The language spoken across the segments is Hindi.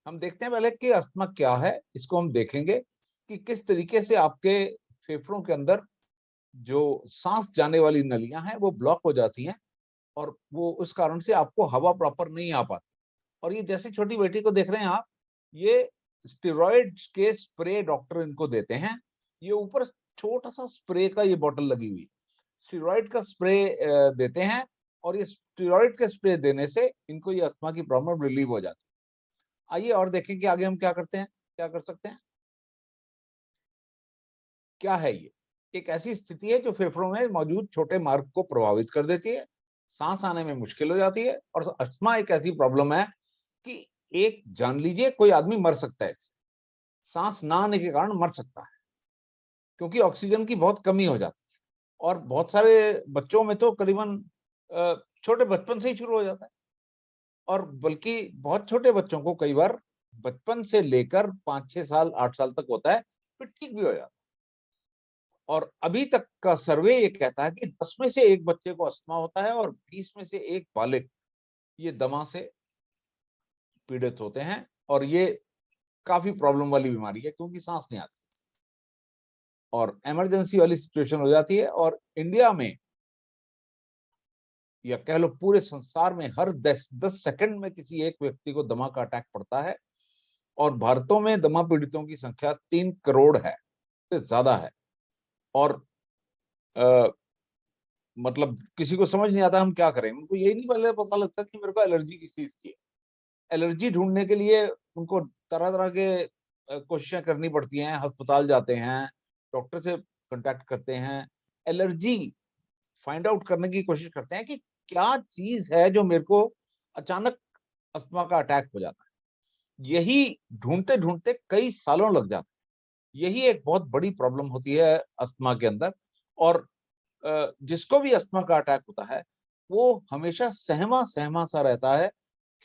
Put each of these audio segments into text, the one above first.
हम देखते हैं पहले कि अस्थमा क्या है, इसको हम देखेंगे कि किस तरीके से आपके फेफड़ों के अंदर जो सांस जाने वाली नलियां हैं वो ब्लॉक हो जाती हैं, और वो उस कारण से आपको हवा प्रॉपर नहीं आ पाती। और ये जैसे छोटी बेटी को देख रहे हैं आप, ये स्टेरॉइड के स्प्रे डॉक्टर इनको देते हैं। ये ऊपर छोटा सा स्प्रे का ये बॉटल लगी हुई, स्टेरॉइड का स्प्रे देते हैं, और ये स्टेरॉइड के स्प्रे देने से इनको ये अस्थमा की प्रॉब्लम रिलीव हो जाती है। आइए और देखें कि आगे हम क्या करते हैं, क्या कर सकते हैं। क्या है ये? एक ऐसी स्थिति है जो फेफड़ों में मौजूद छोटे मार्ग को प्रभावित कर देती है, सांस आने में मुश्किल हो जाती है। और अस्थमा एक ऐसी प्रॉब्लम है कि एक जान लीजिए कोई आदमी मर सकता है इससे, सांस ना आने के कारण मर सकता है, क्योंकि ऑक्सीजन की बहुत कमी हो जाती है। और बहुत सारे बच्चों में तो करीबन छोटे बचपन से ही शुरू हो जाता है, और बल्कि बहुत छोटे बच्चों को कई बार बचपन से लेकर 5-6 साल 8 साल तक होता है, फिर ठीक भी हो जाता है। और अभी तक का सर्वे ये कहता है कि 10 में से 1 बच्चे को अस्थमा होता है, और 20 में से 1 बालिग ये दमा से पीड़ित होते हैं। और ये काफी प्रॉब्लम वाली बीमारी है, क्योंकि सांस नहीं आती और इमरजेंसी वाली सिचुएशन हो जाती है। और इंडिया में, या कह लो पूरे संसार में, हर 10 सेकंड में किसी एक व्यक्ति को दमा का अटैक पड़ता है। और भारतों में दमा पीड़ितों की संख्या 3 करोड़ है, से ज्यादा है। और आ, मतलब किसी को समझ नहीं आता हम क्या करें। उनको यही नहीं पहले पता लगता कि मेरे को एलर्जी किस चीज की है। एलर्जी ढूंढने के लिए उनको तरह तरह के कोशिशें करनी पड़ती हैं, अस्पताल जाते हैं, डॉक्टर से कांटेक्ट करते हैं, एलर्जी फाइंड आउट करने की कोशिश करते हैं कि क्या चीज है जो मेरे को अचानक अस्थमा का अटैक हो जाता है। यही ढूंढते ढूंढते कई सालों लग जाते हैं। यही एक बहुत बड़ी प्रॉब्लम होती है अस्थमा के अंदर। और जिसको भी अस्थमा का अटैक होता है, वो हमेशा सहमा सहमा सा रहता है,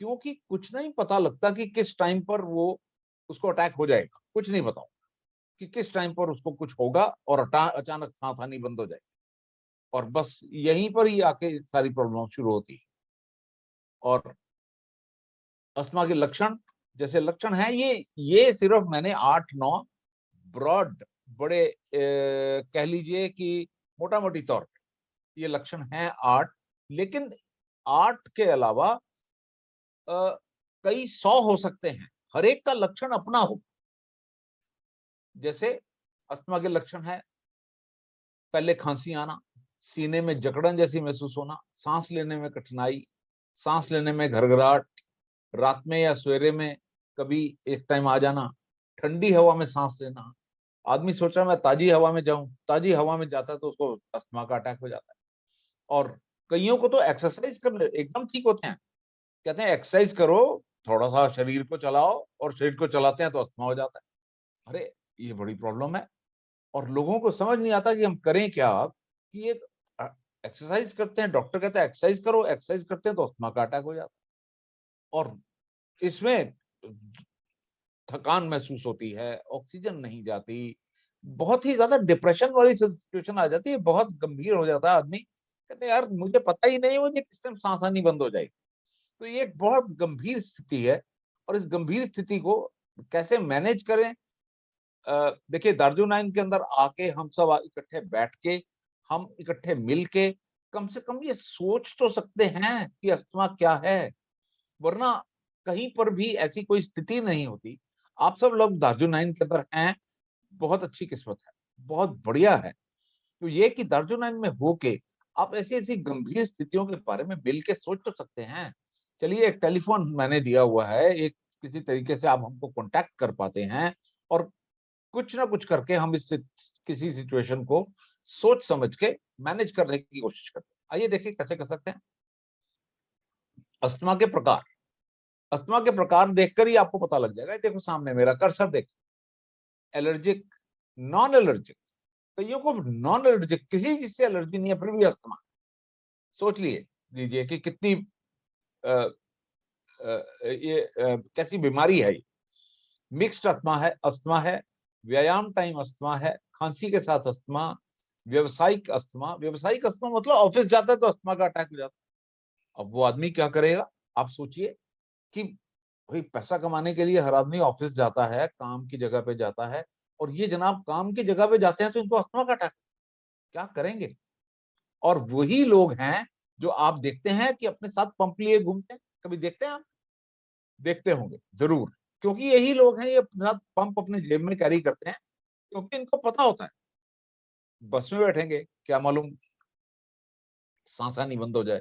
क्योंकि कुछ नहीं पता लगता कि किस टाइम पर वो उसको अटैक हो जाएगा। कुछ नहीं पता कि किस टाइम पर उसको कुछ होगा और अचानक सांस आनी बंद हो जाएगी। और बस यहीं पर ही आके सारी प्रॉब्लम शुरू होती है। और अस्थमा के लक्षण, जैसे लक्षण है ये सिर्फ मैंने 8-9 ब्रॉड, बड़े कह लीजिए कि मोटा मोटी तौर पे ये लक्षण हैं 8। लेकिन 8 के अलावा अ, कई 100 हो सकते हैं, हर एक का लक्षण अपना हो। जैसे अस्थमा के लक्षण है, पहले खांसी आना, सीने में जकड़न जैसी महसूस होना, सांस लेने में कठिनाई, सांस लेने में घरघराहट, रात में या सवेरे में कभी एक टाइम आ जाना, ठंडी हवा में सांस लेना। आदमी सोच रहा है मैं ताजी हवा में जाऊं, ताजी हवा में जाता है तो उसको अस्थमा का अटैक हो जाता है। और कईयों को तो एक्सरसाइज करने एकदम ठीक होते हैं, कहते हैं एक्सरसाइज करो, थोड़ा सा शरीर को चलाओ, और शरीर को चलाते हैं तो अस्थमा हो जाता है। अरे, ये बड़ी प्रॉब्लम है। और लोगों को समझ नहीं आता कि हम करें क्या अब, कि ये एक्सरसाइज करते हैं, डॉक्टर कहता है एक्सरसाइज करो, एक्सरसाइज करते हैं तो अस्थमा का अटैक हो जाता है। और इसमें थकान महसूस होती है, ऑक्सीजन नहीं जाती, बहुत ही ज्यादा डिप्रेशन वाली सिचुएशन आ जाती है, बहुत गंभीर हो जाता है आदमी, कहते हैं यार मुझे पता ही नहीं मुझे किस टाइम सांस आनी बंद हो जाएगी। तो ये एक बहुत गंभीर स्थिति है। और इस गंभीर स्थिति को कैसे मैनेज करें? देखिए, दार्जिलिंग के अंदर आके हम सब इकट्ठे बैठ के, हम इकट्ठे मिल के कम से कम ये सोच तो सकते हैं कि अस्थमा क्या है, वरना कहीं पर भी ऐसी कोई स्थिति नहीं होती। आप सब लोग दार्जिलिंग के अंदर हैं, बहुत अच्छी किस्मत है, बहुत बढ़िया है। तो ये कि दार्जिलिंग में होके आप ऐसी-ऐसी गंभीर स्थितियों के बारे में मिल के सोच तो सकते हैं। चलिए, एक टेलीफ़ोन मैंने दिया हुआ है, एक किसी तरीके से आप हमको कॉन्टैक्ट कर पाते हैं, और कुछ ना कुछ करके हम इस किसी सिचुएशन को सोच समझ के मैनेज करने की कोशिश करते हैं। आइए देखिए कैसे कर सकते हैं। अस्थमा के प्रकार, अस्थमा के प्रकार देखकर ही आपको पता लग जाएगा। ये देखो सामने मेरा कर्सर देखिए, एलर्जिक, नॉन एलर्जिक। कईयों को नॉन एलर्जिक, किसी चीज से एलर्जी नहीं है फिर भी अस्थमा। सोच लीजिए कि कितनी अ, कैसी बीमारी है ये। मिक्स्ड अस्थमा है, व्यायाम टाइम अस्थमा है, खांसी के साथ अस्थमा, व्यावसायिक अस्थमा। व्यावसायिक अस्थमा मतलब ऑफिस जाता है तो अस्थमा का अटैक हो जाता है। अब वो आदमी क्या करेगा? आप सोचिए कि भाई पैसा कमाने के लिए हर आदमी ऑफिस जाता है, काम की जगह पे जाता है, और ये जनाब काम की जगह पे जाते हैं तो इनको अस्थमा का अटैक, क्या करेंगे? और वही लोग हैं जो आप देखते हैं कि अपने साथ पंप लिए घूमते हैं, कभी देखते हैं आप? देखते होंगे जरूर, क्योंकि यही लोग हैं, ये अपने साथ पंप अपने जेब में कैरी करते हैं, क्योंकि इनको पता होता है बस में बैठेंगे क्या मालूम सांस आनी बंद हो जाए,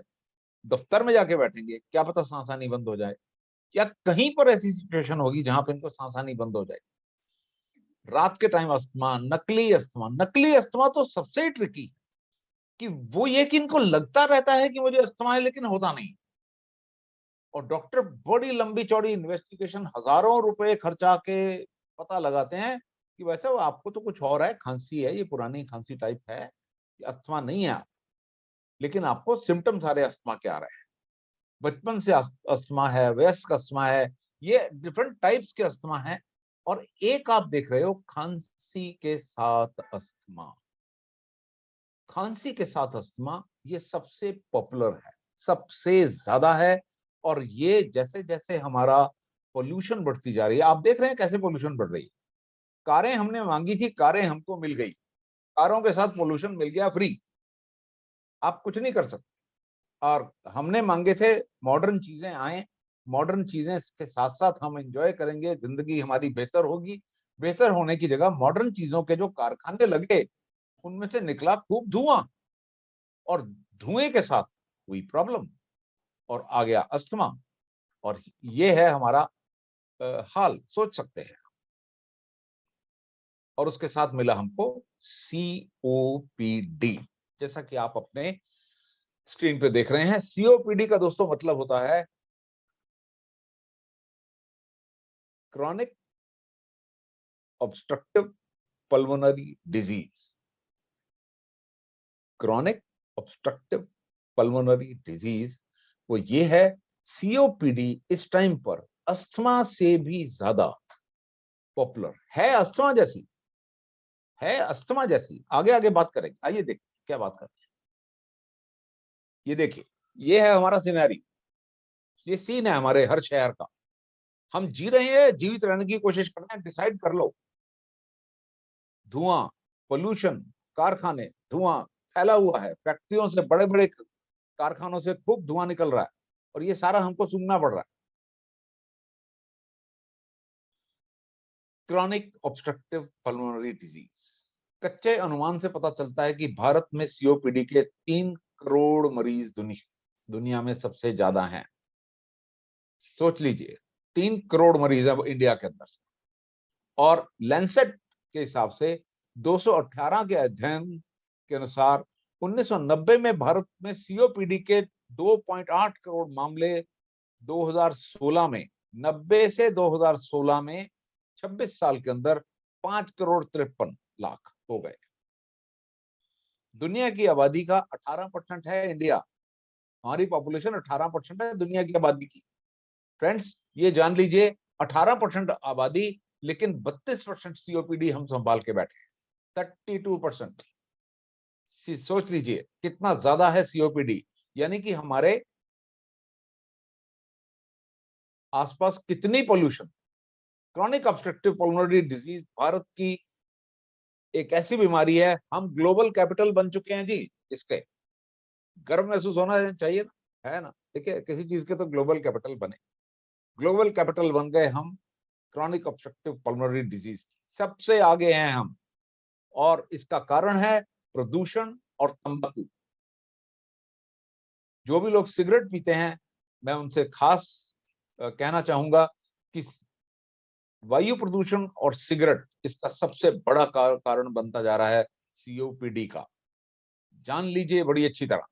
दफ्तर में जाके बैठेंगे क्या पता सांस आनी बंद हो जाए, या कहीं पर ऐसी सिचुएशन होगी जहां पे इनको सांस आनी बंद हो जाए। रात के टाइम अस्थमा, नकली अस्थमा, नकली अस्थमा तो सबसे ट्रिकी, कि वो ये कि इनको लगता रहता है कि मुझे अस्थमा है लेकिन होता नहीं, और डॉक्टर बड़ी लंबी चौड़ी इन्वेस्टिगेशन हजारों रुपए खर्चा के पता लगाते हैं कि वैसे वो आपको तो कुछ और है, खांसी है, ये पुरानी खांसी टाइप है, ये अस्थमा नहीं है आप, लेकिन आपको सिम्टम सारे अस्थमा के आ रहे हैं, बचपन से अस्थमा है, वयस्क अस्थमा है, ये डिफरेंट टाइप्स के अस्थमा है। और एक आप देख रहे हो खांसी के साथ अस्थमा, खांसी के साथ अस्थमा ये सबसे पॉपुलर है, सबसे ज्यादा है। और ये जैसे जैसे हमारा पोल्यूशन बढ़ती जा रही है, आप देख रहे हैं कैसे पोल्यूशन बढ़ रही है। कारें हमने मांगी थी, कारें हमको मिल गई, कारों के साथ पोल्यूशन मिल गया फ्री, आप कुछ नहीं कर सकते। और हमने मांगे थे मॉडर्न चीजें आए, मॉडर्न चीजें के साथ साथ हम एंजॉय करेंगे, जिंदगी हमारी बेहतर होगी। बेहतर होने की जगह मॉडर्न चीजों के जो कारखाने लगे, उनमें से निकला खूब धुआं, और धुएं के साथ हुई प्रॉब्लम, और आ गया अस्थमा। और ये है हमारा हाल, सोच सकते हैं। और उसके साथ मिला हमको COPD, जैसा कि आप अपने स्क्रीन पे देख रहे हैं। COPD का दोस्तों मतलब होता है chronic obstructive pulmonary disease. Chronic obstructive pulmonary disease वो ये है। COPD इस टाइम पर अस्थमा से भी ज्यादा पॉपुलर है, अस्थमा जैसी है, अस्थमा जैसी। आगे आगे बात करेंगे, आइए देखिए क्या बात करते हैं। ये देखिए, ये है हमारा सिनेरी, ये सीन है हमारे हर शहर का। हम जी रहे हैं, जीवित रहने की कोशिश कर रहे हैं, डिसाइड कर लो। धुआं, पोल्यूशन, कारखाने, धुआं फैला हुआ है, फैक्ट्रियों से, बड़े बड़े कारखानों से खूब धुआं निकल रहा है, और ये सारा हमको सूंघना पड़ रहा है। क्रॉनिक ऑब्स्ट्रक्टिव पल्मोनरी डिजीज, कच्चे अनुमान से पता चलता है कि भारत में COPD के 3 करोड़ मरीज दुनिया में सबसे ज्यादा हैं। सोच लीजिए, 3 करोड़ मरीज है इंडिया के अंदर से। और लैंसेट के हिसाब से 218 के अध्ययन के अनुसार 1990 में भारत में COPD के 2.8 करोड़ मामले 2016 में, 90 से 2016 में 26 साल के अंदर 5 करोड़ 53 लाख हो गए। दुनिया की आबादी का 18% है इंडिया, हमारी पॉपुलेशन 18% है दुनिया की आबादी की। फ्रेंड्स ये जान लीजिए, 18% आबादी, लेकिन 32% COPD हम संभाल के बैठे हैं, 32%। सोच लीजिए कितना ज्यादा है COPD, यानी कि हमारे आसपास कितनी pollution. Chronic obstructive pulmonary disease Bharat की एक ऐसी बीमारी है, हम ग्लोबल कैपिटल बन चुके हैं जी इसके, गर्व महसूस होना चाहिए ना, है ना? देखिए किसी चीज के तो ग्लोबल कैपिटल बने, ग्लोबल कैपिटल बन गए हम क्रॉनिक ऑब्स्ट्रक्टिव पल्मोनरी डिजीज, सबसे आगे हैं हम। और इसका कारण है प्रदूषण और तंबाकू। जो भी लोग सिगरेट पीते हैं, मैं उनसे खास कहना चाहूंगा कि वायु प्रदूषण और सिगरेट इसका सबसे बड़ा कारण बनता जा रहा है COPD का, जान लीजिए बड़ी अच्छी तरह।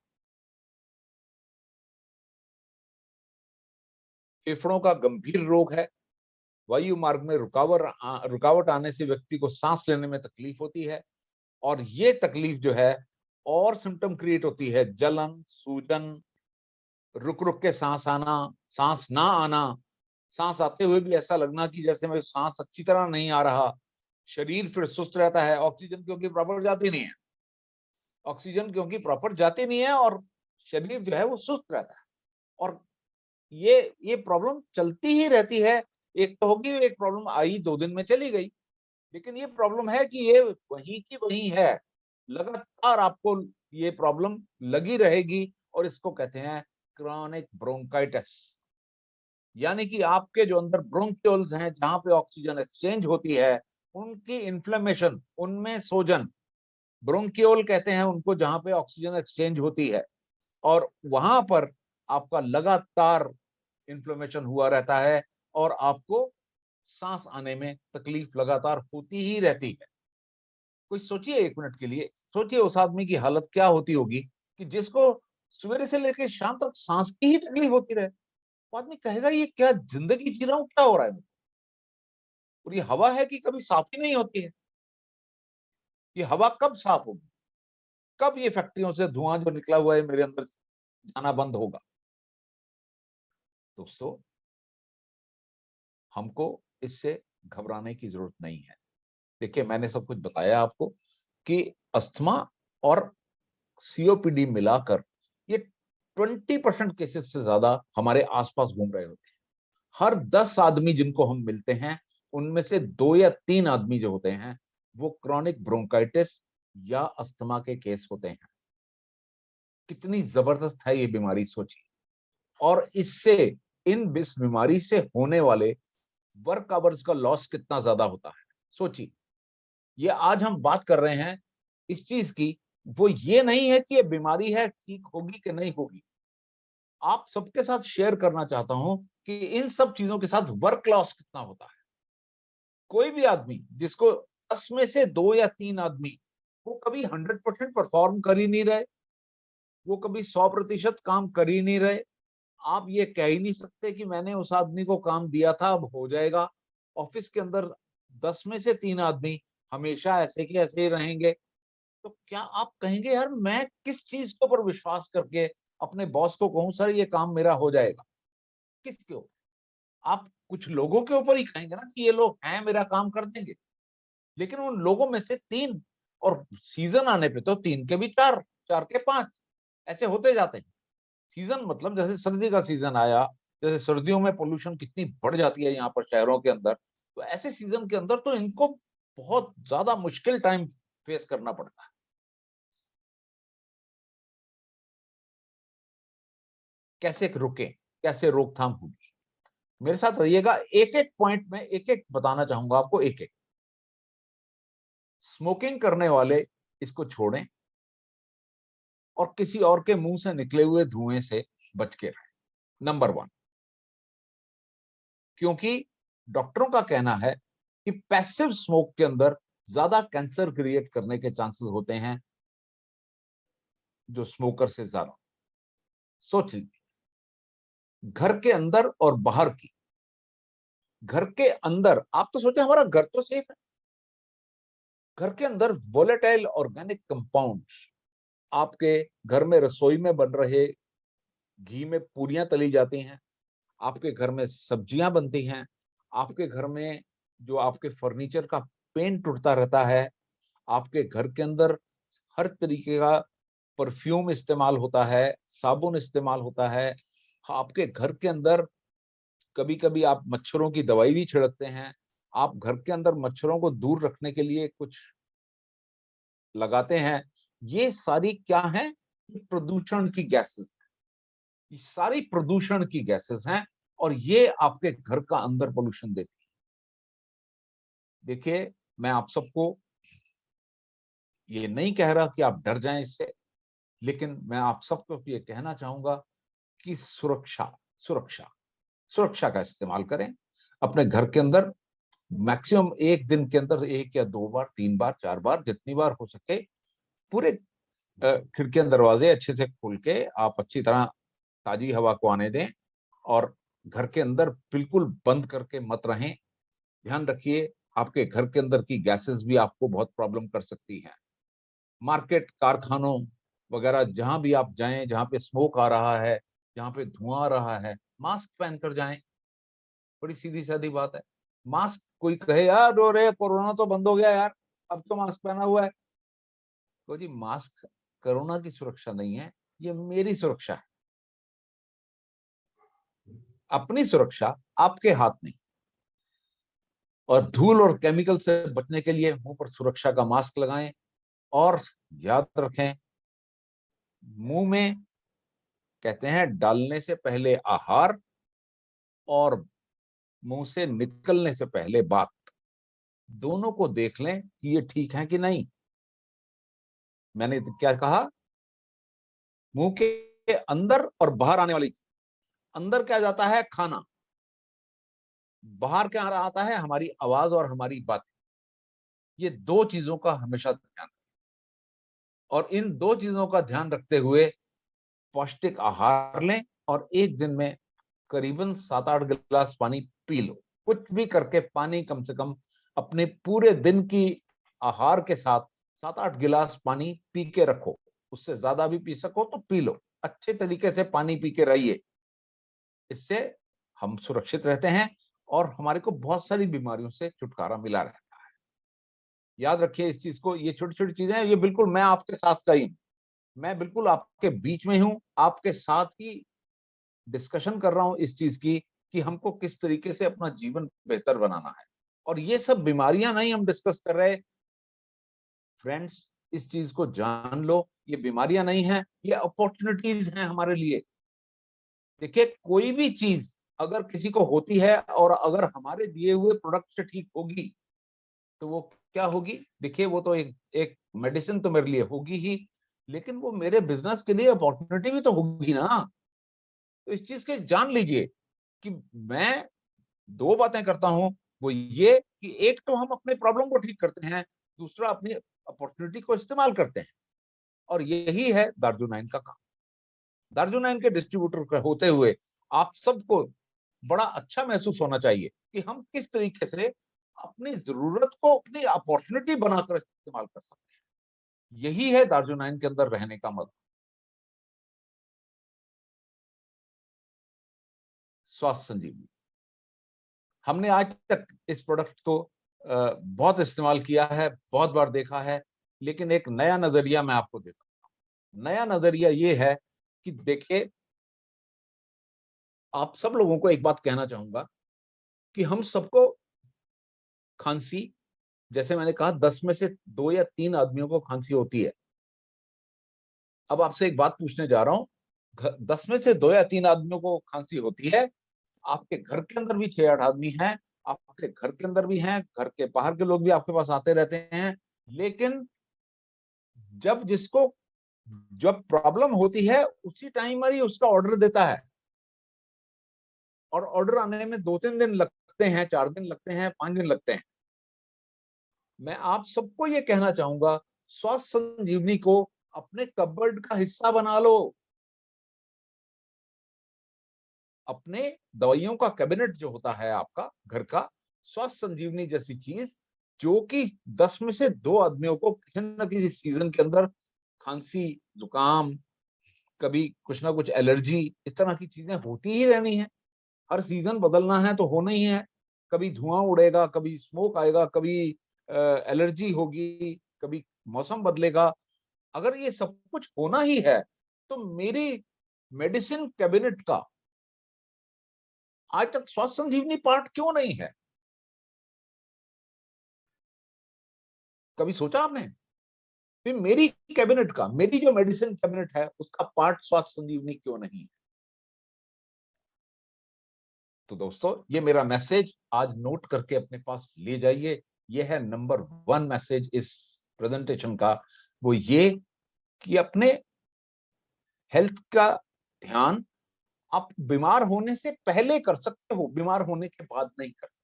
फेफड़ों का गंभीर रोग है, वायु मार्ग में रुकावट आने से व्यक्ति को सांस लेने में तकलीफ होती है, और ये तकलीफ जो है और सिम्टम क्रिएट होती है, जलन, सूजन, रुक रुक के सांस आना, सांस ना आना, सांस आते हुए भी ऐसा लगना कि जैसे मैं सांस अच्छी तरह नहीं आ रहा, शरीर फिर सुस्त रहता है, ऑक्सीजन क्योंकि प्रॉपर जाती नहीं है, ऑक्सीजन क्योंकि प्रॉपर जाती नहीं है, और शरीर जो है वो सुस्त रहता है। और ये प्रॉब्लम चलती ही रहती है। एक तो होगी, एक प्रॉब्लम आई 2 दिन में चली गई, लेकिन ये प्रॉब्लम है कि ये वहीं की वहीं है, लगातार आपको ये प्रॉब्लम लगी रहेगी, और इसको कहते हैं क्रॉनिक ब्रोंकाइटिस। यानी कि आपके जो अंदर ब्रोंक्यूल्स हैं, जहां पे ऑक्सीजन एक्सचेंज होती है, उनकी इन्फ्लेमेशन, उनमें सोजन, ब्रोंक्यूल कहते हैं उनको, जहां पे ऑक्सीजन एक्सचेंज होती है, और वहां पर आपका लगातार इन्फ्लेमेशन हुआ रहता है, और आपको सांस आने में तकलीफ लगातार होती ही रहती है। कोई सोचिए, 1 मिनट के लिए सोचिए उस आदमी की हालत क्या होती होगी कि जिसको सवेरे से लेकर शाम तक सांस की ही तकलीफ होती रहे। वो आदमी कहेगा ये क्या जिंदगी जी रहा हूं, क्या हो रहा है। और ये हवा है कि कभी साफ ही नहीं होती है। ये हवा कब साफ होगी, कब ये फैक्ट्रियों से धुआं जो निकला हुआ है मेरे अंदर जाना बंद होगा। दोस्तों, हमको इससे घबराने की जरूरत नहीं है। देखिए, मैंने सब कुछ बताया आपको कि अस्थमा और सीओपीडी मिलाकर ये 20% केसेस से ज्यादा हमारे आसपास घूम रहे होते हैं। हर 10 आदमी जिनको हम मिलते हैं, उनमें से 2 या 3 आदमी जो होते हैं, वो क्रॉनिक ब्रोंकाइटिस या अस्थमा के केस होते हैं। कितनी जबरदस्त है ये बीमारी, सोचिए। और इससे, इस बीमारी से होने वाले वर्क आवर्स का लॉस कितना ज्यादा होता है, सोचिए। ये आज हम बात कर रहे हैं इस चीज की, वो ये नहीं है कि ये बीमारी है, ठीक होगी कि नहीं होगी। आप सबके साथ शेयर करना चाहता हूं कि इन सब चीजों के साथ वर्क लॉस कितना होता है। कोई भी आदमी जिसको 10 में से 2 या 3 आदमी, वो कभी 100% परफॉर्म कर ही नहीं रहे, वो कभी 100% काम कर ही नहीं रहे। आप ये कह ही नहीं सकते कि मैंने उस आदमी को काम दिया था, अब हो जाएगा। ऑफिस के अंदर 10 में से 3 आदमी हमेशा ऐसे के ऐसे ही रहेंगे। तो क्या आप कहेंगे यार, मैं किस चीज के ऊपर विश्वास करके अपने बॉस को कहूं सर ये काम मेरा हो जाएगा? किसके ऊपर? आप कुछ लोगों के ऊपर ही कहेंगे ना कि ये लोग हैं, मेरा काम कर देंगे। लेकिन उन लोगों में से 3, और सीजन आने पे तो 3 के भी 4, 4 के 5, ऐसे होते जाते हैं। सीजन मतलब जैसे सर्दी का सीजन आया, जैसे सर्दियों में पोल्यूशन कितनी बढ़ जाती है यहाँ पर शहरों के अंदर, तो ऐसे सीजन के अंदर तो इनको बहुत ज्यादा मुश्किल टाइम फेस करना पड़ता है। कैसे रुके, कैसे रोकथाम होगी? मेरे साथ रहिएगा, एक एक पॉइंट में एक एक बताना चाहूंगा आपको, एक एक। स्मोकिंग करने वाले इसको छोड़ें, और किसी और के मुंह से निकले हुए धुएं से बच के रहें, नंबर 1। क्योंकि डॉक्टरों का कहना है कि पैसिव स्मोक के अंदर ज्यादा कैंसर क्रिएट करने के चांसेस होते हैं, जो स्मोकर से ज्यादा। सोच लीजिए, घर के अंदर और बाहर की। घर के अंदर आप तो सोचे हमारा घर तो सेफ है। घर के अंदर वोलेटाइल ऑर्गेनिक कंपाउंड्स, आपके घर में रसोई में बन रहे घी में पूरियां तली जाती हैं, आपके घर में सब्जियां बनती हैं, आपके घर में जो आपके फर्नीचर का पेंट उड़ता रहता है, आपके घर के अंदर हर तरीके का परफ्यूम इस्तेमाल होता है, साबुन इस्तेमाल होता है, आपके घर के अंदर कभी कभी आप मच्छरों की दवाई भी छिड़कते हैं, आप घर के अंदर मच्छरों को दूर रखने के लिए कुछ लगाते हैं। ये सारी क्या है? प्रदूषण की गैसेस, ये सारी प्रदूषण की गैसेस हैं, और ये आपके घर का अंदर पोल्यूशन देती है। देखिए, मैं आप सबको ये नहीं कह रहा कि आप डर जाएं इससे, लेकिन मैं आप सबको ये कहना चाहूंगा कि सुरक्षा, सुरक्षा, सुरक्षा का इस्तेमाल करें अपने घर के अंदर। मैक्सिमम एक दिन के अंदर 1 या 2 बार, 3 बार, 4 बार, जितनी बार हो सके, पूरे खिड़कियां दरवाजे अच्छे से खोल के आप अच्छी तरह ताजी हवा को आने दें, और घर के अंदर बिल्कुल बंद करके मत रहें। ध्यान रखिए, आपके घर के अंदर की गैसेस भी आपको बहुत प्रॉब्लम कर सकती हैं। मार्केट, कारखानों वगैरह जहां भी आप जाएं, जहां पे स्मोक आ रहा है, जहां पे धुआं आ रहा है, मास्क पहनकर जाएं। बड़ी सीधी सादी बात है। मास्क, कोई कहे यार रो रे कोरोना तो बंद हो गया यार, अब तो मास्क पहना हुआ है। तो जी, मास्क कोरोना की सुरक्षा नहीं है, ये मेरी सुरक्षा है। अपनी सुरक्षा आपके हाथ में। और धूल और केमिकल से बचने के लिए मुंह पर सुरक्षा का मास्क लगाएं। और याद रखें, मुंह में कहते हैं डालने से पहले आहार और मुंह से निकलने से पहले बात, दोनों को देख लें कि ये ठीक है कि नहीं। मैंने क्या कहा? मुंह के अंदर और बाहर आने वाली, अंदर क्या जाता है? खाना। बाहर क्या आता है? हमारी आवाज और हमारी बात। ये दो चीजों का हमेशा ध्यान, और इन दो चीजों का ध्यान रखते हुए पौष्टिक आहार लें और एक दिन में करीबन 7-8 गिलास पानी पी लो। कुछ भी करके पानी कम से कम अपने पूरे दिन की आहार के साथ 7-8 गिलास पानी पी के रखो। उससे ज्यादा भी पी सको तो पी लो। अच्छे तरीके से पानी पी के रहिए। इससे हम सुरक्षित रहते हैं और हमारे को बहुत सारी बीमारियों से छुटकारा मिला रहता है। याद रखिए इस चीज को। ये छोटी छोटी चीजें हैं, ये बिल्कुल मैं आपके साथ का ही, मैं बिल्कुल आपके बीच में हूं, आपके साथ ही डिस्कशन कर रहा हूं इस चीज की कि हमको किस तरीके से अपना जीवन बेहतर बनाना है। और ये सब बीमारियां नहीं हम डिस्कस कर रहे फ्रेंड्स, इस चीज को जान लो, ये बीमारियां नहीं है, ये अपॉर्चुनिटीज हैं हमारे लिए। देखिए कोई भी चीज अगर किसी को होती है और अगर हमारे दिए हुए प्रोडक्ट से ठीक होगी तो वो क्या होगी? देखिए वो तो एक मेडिसिन तो मेरे लिए होगी ही, लेकिन वो मेरे बिजनेस के लिए अपॉर्चुनिटी भी तो होगी ना। तो इस चीज के जान लीजिए कि मैं दो बातें करता हूं। वो ये कि एक तो हम अपने प्रॉब्लम को ठीक करते हैं, दूसरा अपनी अपॉर्चुनिटी को इस्तेमाल करते हैं। और यही है दार्जुनाइन का काम। दार्जुनाइन के डिस्ट्रीब्यूटर होते हुए आप सबको बड़ा अच्छा महसूस होना चाहिए कि हम किस तरीके से अपनी जरूरत को अपनी अपॉर्चुनिटी बनाकर इस्तेमाल कर सकते हैं। यही है दार्जुनाइन के अंदर रहने का मतलब। स्वास्थ्य संजीवनी, हमने आज तक इस प्रोडक्ट को बहुत इस्तेमाल किया है, बहुत बार देखा है, लेकिन एक नया नजरिया मैं आपको देता हूं। नया नजरिया ये है कि देखिए, आप सब लोगों को एक बात कहना चाहूंगा कि हम सबको खांसी, जैसे मैंने कहा 10 में से 2 या 3 आदमियों को खांसी होती है। अब आपसे एक बात पूछने जा रहा हूं, 10 में से 2 या 3 आदमियों को खांसी होती है। आपके घर के अंदर भी 6-8 आदमी हैं, आपके घर के अंदर भी हैं, घर के बाहर के लोग भी आपके पास आते रहते हैं। लेकिन जब जिसको जब प्रॉब्लम होती है उसी टाइम पर ही उसका ऑर्डर देता है, और ऑर्डर आने में 2-3 दिन लगते हैं, 4 दिन लगते हैं, 5 दिन लगते हैं। मैं आप सबको ये कहना चाहूंगा, स्वास्थ्य संजीवनी को अपने कबर्ड का हिस्सा बना लो। अपने दवाइयों का कैबिनेट जो होता है आपका घर का, स्वास्थ्य संजीवनी जैसी चीज, जो कि 10 में से 2 आदमियों को किसी न किसी सीजन के अंदर खांसी, जुकाम, कभी कुछ ना कुछ एलर्जी, इस तरह की चीजें होती ही रहनी है। हर सीजन बदलना है तो होना ही है। कभी धुआं उड़ेगा, कभी स्मोक आएगा, कभी एलर्जी होगी, कभी मौसम बदलेगा। अगर ये सब कुछ होना ही है तो मेरी मेडिसिन कैबिनेट का आज तक स्वास्थ्य संजीवनी पार्ट क्यों नहीं है? कभी सोचा आपने? फिर मेरी कैबिनेट का, मेरी जो मेडिसिन कैबिनेट है उसका पार्ट स्वास्थ्य संजीवनी क्यों नहीं है? तो दोस्तों, ये मेरा मैसेज आज नोट करके अपने पास ले जाइए। ये है नंबर 1 मैसेज इस प्रेजेंटेशन का। वो ये कि अपने हेल्थ का ध्यान आप बीमार होने से पहले कर सकते हो, बीमार होने के बाद नहीं कर सकते।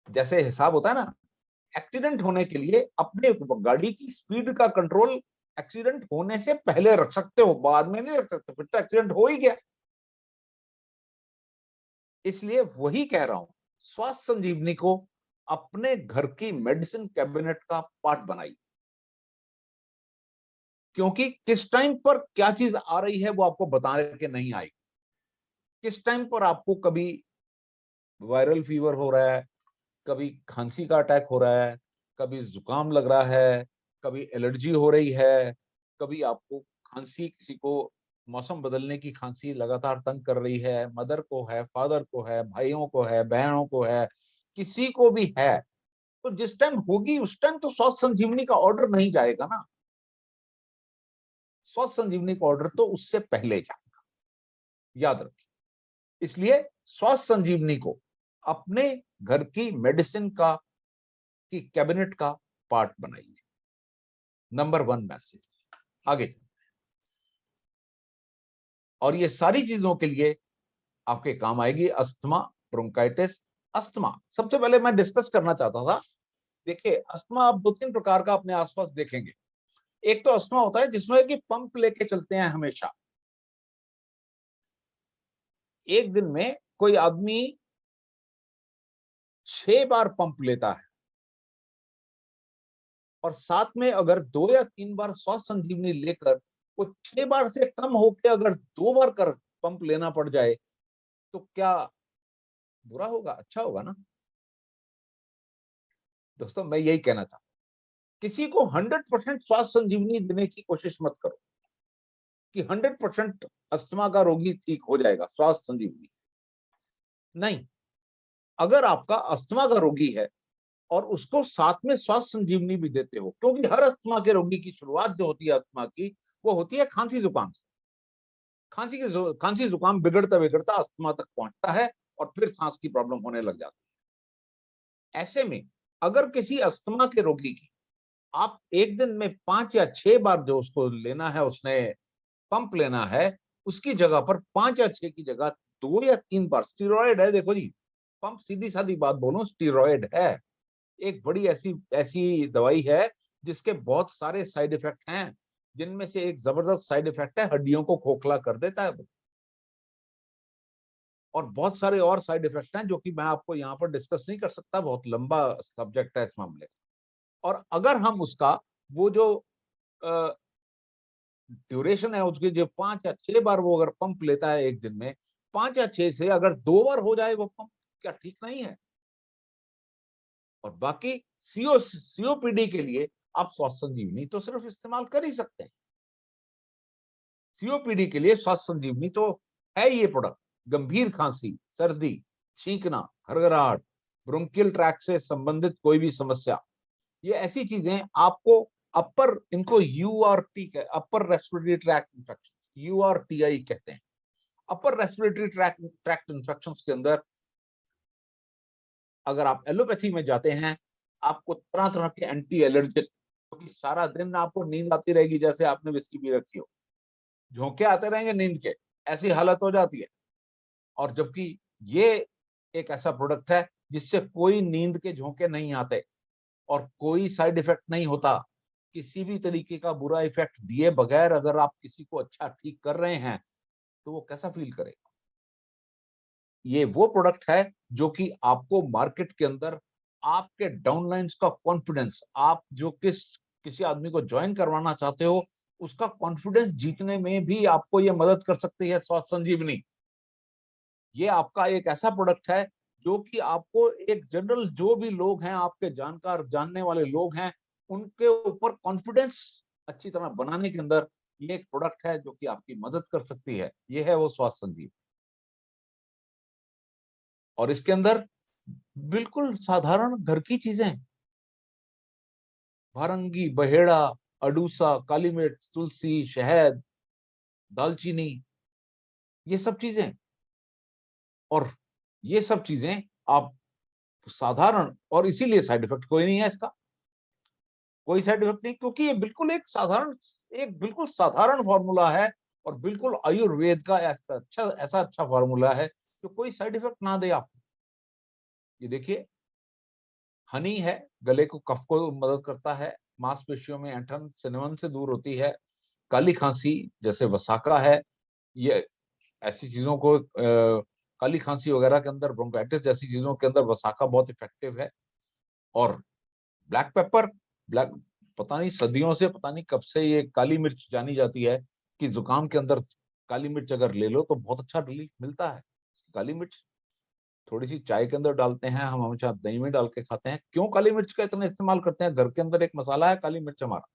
जैसे हिसाब होता है ना, एक्सीडेंट होने के लिए अपने गाड़ी की स्पीड का कंट्रोल एक्सीडेंट होने से पहले रख सकते हो, बाद में नहीं रख सकते, फिर तो एक्सीडेंट हो ही गया। इसलिए वही कह रहा हूं, स्वास्थ्य संजीवनी को अपने घर की मेडिसिन कैबिनेट का पार्ट बनाइए। क्योंकि किस टाइम पर क्या चीज आ रही है वो आपको बताने के नहीं आएगी। किस टाइम पर आपको कभी वायरल फीवर हो रहा है, कभी खांसी का अटैक हो रहा है, कभी जुकाम लग रहा है, कभी एलर्जी हो रही है, कभी आपको खांसी, किसी को मौसम बदलने की खांसी लगातार तंग कर रही है, मदर को है, फादर को है, भाइयों को है, बहनों को है, किसी को भी है, तो जिस टाइम होगी उस टाइम तो स्वास्थ्य संजीवनी का ऑर्डर नहीं जाएगा ना, स्वास्थ्य संजीवनी का ऑर्डर तो उससे पहले जाएगा, याद रखिए। इसलिए स्वास्थ्य संजीवनी को अपने घर की मेडिसिन का, की कैबिनेट का पार्ट बनाइए। Number 1 message. आगे, और ये सारी चीजों के लिए आपके काम आएगी। Asthma, bronchitis. अस्थमा सबसे पहले मैं डिस्कस करना चाहता था। देखिए, अस्थमा आप 2-3 प्रकार का अपने आसपास देखेंगे। एक तो अस्थमा होता है जिसमें कि पंप लेके चलते हैं हमेशा। एक दिन में कोई आदमी 6 बार पंप लेता है, और साथ में अगर 2 या 3 बार स्वास्थ्य संजीवनी लेकर वो 6 बार से कम होकर अगर 2 बार कर पंप लेना पड़ जाए, तो क्या बुरा होगा? अच्छा होगा ना। दोस्तों, मैं यही कहना चाहता हूं, किसी को 100% स्वास्थ्य संजीवनी देने की कोशिश मत करो कि 100% अस्थमा का रोगी ठीक हो जाएगा स्वास्थ्य संजीवनी। नहीं, अगर आपका अस्थमा का रोगी है और उसको साथ में स्वास्थ्य संजीवनी भी देते हो, क्योंकि हर अस्थमा के रोगी की शुरुआत जो होती है अस्थमा की, वो होती है खांसी जुकाम से। खांसी जुकाम बिगड़ता बिगड़ता अस्थमा तक पहुंचता है और फिर सांस की प्रॉब्लम होने लग जाती है। ऐसे में अगर किसी अस्थमा के रोगी की आप एक दिन में 5 या 6 बार जो उसको लेना है, उसने पंप लेना है, उसकी जगह पर 5 या 6 की जगह 2 या 3 बार स्टीरॉयड है। देखो जी, पंप सीधी सादी बात बोलूं, स्टीरॉयड है एक बड़ी ऐसी ऐसी दवाई है जिसके बहुत सारे साइड इफेक्ट हैं, जिनमें से एक जबरदस्त साइड इफेक्ट है, हड्डियों को खोखला कर देता है। और बहुत सारे और साइड इफेक्ट हैं जो कि मैं आपको यहाँ पर डिस्कस नहीं कर सकता, बहुत लंबा सब्जेक्ट है इस मामले। और अगर हम उसका वो जो ड्यूरेशन है उसकी, जो 5 या 6 बार वो अगर पंप लेता है एक दिन में, 5 या 6 से अगर 2 बार हो जाए वो पंप, क्या ठीक नहीं है? और बाकी सीओपीडी के लिए आप स्वास्थ्य संजीवनी तो सिर्फ इस्तेमाल कर ही सकते हैं। सीओपीडी के लिए स्वास्थ्य संजीवनी तो है ये प्रोडक्ट। गंभीर खांसी, सर्दी, छींकना, घरघराहट, ब्रोंकियल ट्रैक से संबंधित कोई भी समस्या, ये ऐसी चीजें आपको अपर, इनको यूआरटी, अपर रेस्पिरेटरी ट्रैक्ट इन्फेक्शन, यूआरटीआई कहते हैं। अपर रेस्पिरेटरी ट्रैक्ट इन्फेक्शन के अंदर अगर आप एलोपैथी में जाते हैं, आपको तरह तरह के एंटी एलर्जिक, क्योंकि सारा दिन आपको नींद आती रहेगी जैसे आपने विस्की पी रखी हो, झोंके आते रहेंगे नींद के, ऐसी हालत हो जाती है। और जबकि ये एक ऐसा प्रोडक्ट है जिससे कोई नींद के झोंके नहीं आते और कोई साइड इफेक्ट नहीं होता। किसी भी तरीके का बुरा इफेक्ट दिए बगैर अगर आप किसी को अच्छा ठीक कर रहे हैं, तो वो कैसा फील करेगा? ये वो प्रोडक्ट है जो कि आपको मार्केट के अंदर आपके डाउनलाइंस का कॉन्फिडेंस, आप जो किसी आदमी को ज्वाइन करवाना चाहते हो, उसका कॉन्फिडेंस जीतने में भी आपको ये मदद कर सकती है स्वास्थ्य संजीवनी। ये आपका एक ऐसा प्रोडक्ट है जो कि आपको एक जनरल, जो भी लोग हैं आपके जानकार जानने वाले लोग हैं, उनके ऊपर कॉन्फिडेंस अच्छी तरह बनाने के अंदर ये एक प्रोडक्ट है जो कि आपकी मदद कर सकती है। ये है वो स्वास्थ्य संजीवनी। और इसके अंदर बिल्कुल साधारण घर की चीजें, भारंगी, बहेड़ा, अडूसा, काली मिर्च, तुलसी, शहद, दालचीनी, ये सब चीजें। और ये सब चीजें आप साधारण, और इसीलिए साइड इफेक्ट कोई नहीं है इसका, कोई साइड इफेक्ट नहीं, क्योंकि ये बिल्कुल एक साधारण, एक बिल्कुल साधारण फॉर्मूला है और बिल्कुल आयुर्वेद का ऐसा अच्छा फॉर्मूला है जो कोई साइड इफेक्ट ना दे आपको। ये देखिए, हनी है, गले को, कफ को मदद करता है, मांसपेशियों में ऐंठन सिनवन से दूर होती है। काली खांसी जैसे वसाका है, ये ऐसी चीजों को काली खांसी वगैरह के अंदर, ब्रोंकाइटिस जैसी चीजों के अंदर वसाका बहुत इफेक्टिव है। और ब्लैक पेपर, ब्लैक, पता नहीं सदियों से, पता नहीं कब से ये काली मिर्च जानी जाती है कि जुकाम के अंदर काली मिर्च अगर ले लो तो बहुत अच्छा रिलीफ मिलता है। काली मिर्च थोड़ी सी चाय के अंदर डालते हैं, हम हमेशा दही में डाल के खाते हैं। क्यों काली मिर्च का इतना इस्तेमाल करते हैं? घर के अंदर एक मसाला है काली मिर्च हमारा,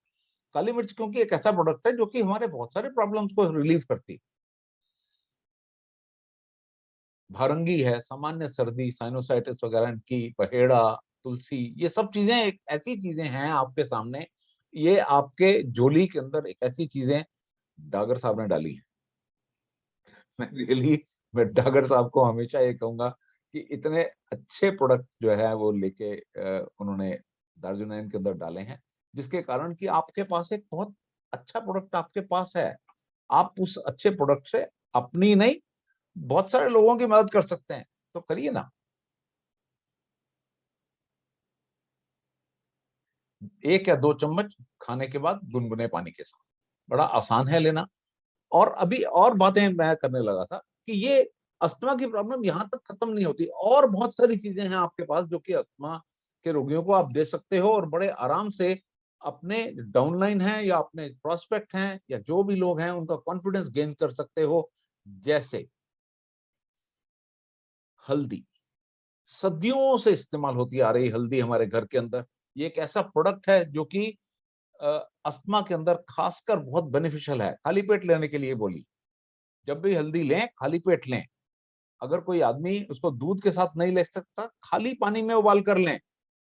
काली मिर्च क्योंकि एक ऐसा प्रोडक्ट है जो कि हमारे बहुत सारे प्रॉब्लम्स को रिलीव करती है। भारंगी है, सामान्य सर्दी, साइनोसाइटिस वगैरह की, पहेड़ा, तुलसी, ये सब चीजें एक ऐसी चीजें हैं आपके सामने, ये आपके झोली के अंदर एक ऐसी चीजें डागर साहब ने डाली है। मैं रियली, मैं डागर साहब को हमेशा ये कहूंगा कि इतने अच्छे प्रोडक्ट जो है वो लेके उन्होंने दार्जिलिंग के अंदर डाले हैं, जिसके कारण कि आपके पास एक बहुत अच्छा प्रोडक्ट आपके पास है। आप उस अच्छे प्रोडक्ट से अपनी नहीं, बहुत सारे लोगों की मदद कर सकते हैं, तो करिए ना। 1 या 2 चम्मच खाने के बाद गुनगुने पानी के साथ, बड़ा आसान है लेना। और अभी और बातें मैं करने लगा था कि ये अस्थमा की प्रॉब्लम यहाँ तक खत्म नहीं होती, और बहुत सारी चीजें हैं आपके पास जो कि अस्थमा के रोगियों को आप दे सकते हो, और बड़े आराम से अपने डाउनलाइन हैं या अपने प्रोस्पेक्ट हैं या जो भी लोग हैं उनका कॉन्फिडेंस गेन कर सकते हो। जैसे हल्दी, सदियों से इस्तेमाल होती आ रही हल्दी हमारे घर के अंदर, ये एक ऐसा प्रोडक्ट है जो कि अ, अस्थमा के अंदर खासकर बहुत बेनिफिशियल है। खाली पेट लेने के लिए बोली, जब भी हल्दी लें खाली पेट लें। अगर कोई आदमी उसको दूध के साथ नहीं ले सकता, खाली पानी में उबाल कर लें।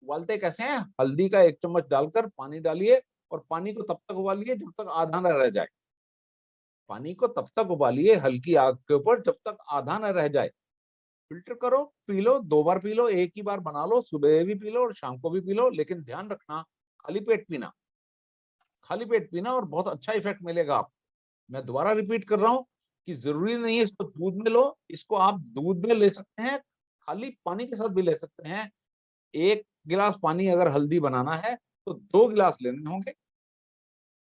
उबालते कैसे हैं? हल्दी का 1 चम्मच डालकर पानी डालिए, और पानी को तब तक उबालिए जब तक आधा न रह जाए। पानी को तब तक उबालिए हल्की आग के ऊपर जब तक आधा न रह जाए। फिल्टर करो, पी लो, 2 बार पी लो, एक ही बार बना लो, सुबह भी पी लो और शाम को भी पी लो, लेकिन ध्यान रखना खाली पेट पीना, खाली पेट पीना, और बहुत अच्छा इफेक्ट मिलेगा आपको। मैं दोबारा रिपीट कर रहा हूँ कि जरूरी नहीं है इसको दूध में लो, इसको आप दूध में ले सकते हैं, खाली पानी के साथ भी ले सकते हैं। 1 गिलास पानी अगर हल्दी बनाना है तो 2 गिलास लेने होंगे।